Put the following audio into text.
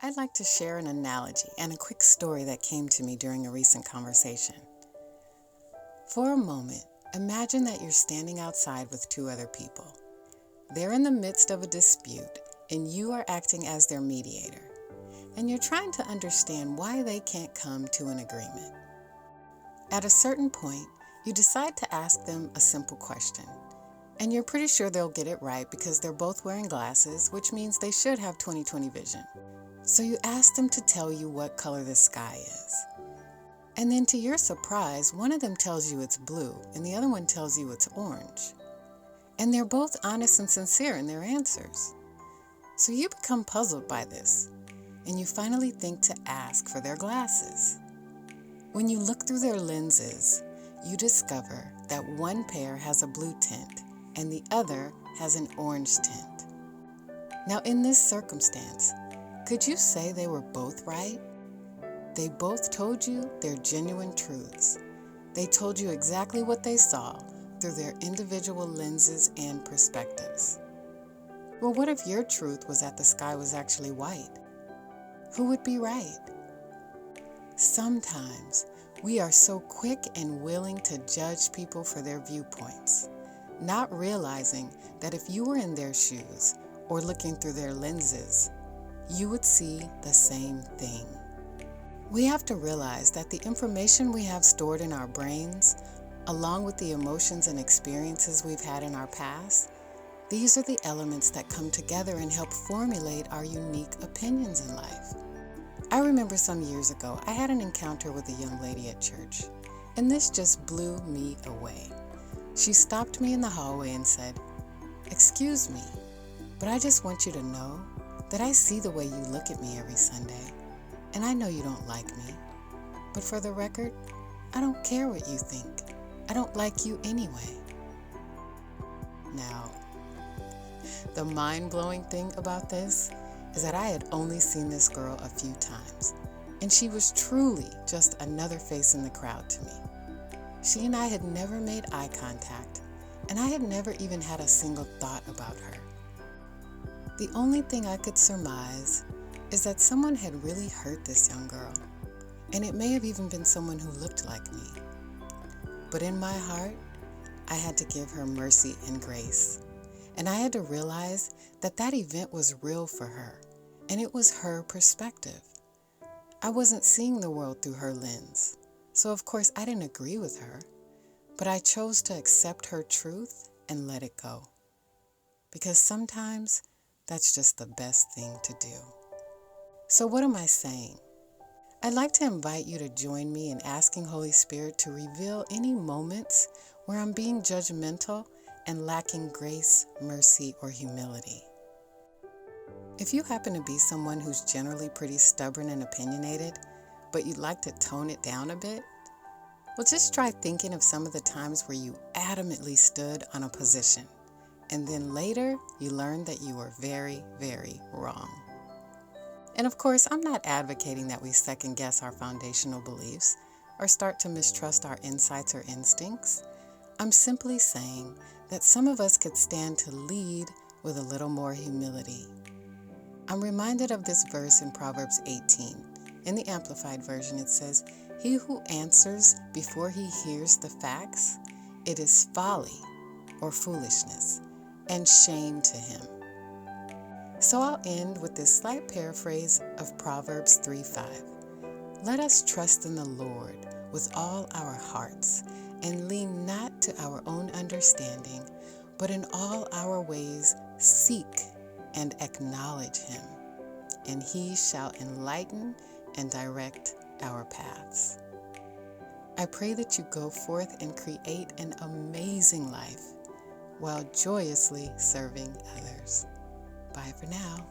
I'd like to share an analogy and a quick story that came to me during a recent conversation. For a moment, imagine that you're standing outside with two other people. They're in the midst of a dispute, and you are acting as their mediator, and you're trying to understand why they can't come to an agreement. At a certain point, you decide to ask them a simple question, and you're pretty sure they'll get it right because they're both wearing glasses, which means they should have 20/20 vision. So you ask them to tell you what color the sky is. And then to your surprise, one of them tells you it's blue, and the other one tells you it's orange. And they're both honest and sincere in their answers. So you become puzzled by this, and you finally think to ask for their glasses. When you look through their lenses, you discover that one pair has a blue tint and the other has an orange tint. Now, in this circumstance, could you say they were both right? They both told you their genuine truths. They told you exactly what they saw through their individual lenses and perspectives. Well, what if your truth was that the sky was actually white? Who would be right? Sometimes we are so quick and willing to judge people for their viewpoints, not realizing that if you were in their shoes or looking through their lenses, you would see the same thing. We have to realize that the information we have stored in our brains, along with the emotions and experiences we've had in our past, these are the elements that come together and help formulate our unique opinions in life. I remember some years ago, I had an encounter with a young lady at church, and this just blew me away. She stopped me in the hallway and said, "Excuse me, but I just want you to know that I see the way you look at me every Sunday, and I know you don't like me. But for the record, I don't care what you think. I don't like you anyway." Now, the mind-blowing thing about this is that I had only seen this girl a few times, and she was truly just another face in the crowd to me. She and I had never made eye contact, and I had never even had a single thought about her. The only thing I could surmise is that someone had really hurt this young girl, and it may have even been someone who looked like me. But in my heart, I had to give her mercy and grace. And I had to realize that that event was real for her, and it was her perspective. I wasn't seeing the world through her lens, so of course I didn't agree with her, but I chose to accept her truth and let it go. Because sometimes that's just the best thing to do. So what am I saying? I'd like to invite you to join me in asking Holy Spirit to reveal any moments where I'm being judgmental and lacking grace, mercy, or humility. If you happen to be someone who's generally pretty stubborn and opinionated, but you'd like to tone it down a bit, well, just try thinking of some of the times where you adamantly stood on a position, and then later you learned that you were very, very wrong. And of course, I'm not advocating that we second guess our foundational beliefs or start to mistrust our insights or instincts. I'm simply saying that some of us could stand to lead with a little more humility. I'm reminded of this verse in Proverbs 18. In the Amplified Version, it says, "He who answers before he hears the facts, it is folly or foolishness and shame to him." So I'll end with this slight paraphrase of Proverbs 3:5. "Let us trust in the Lord with all our hearts, and lean not to our own understanding, but in all our ways seek and acknowledge him, and he shall enlighten and direct our paths." I pray that you go forth and create an amazing life while joyously serving others. Bye for now.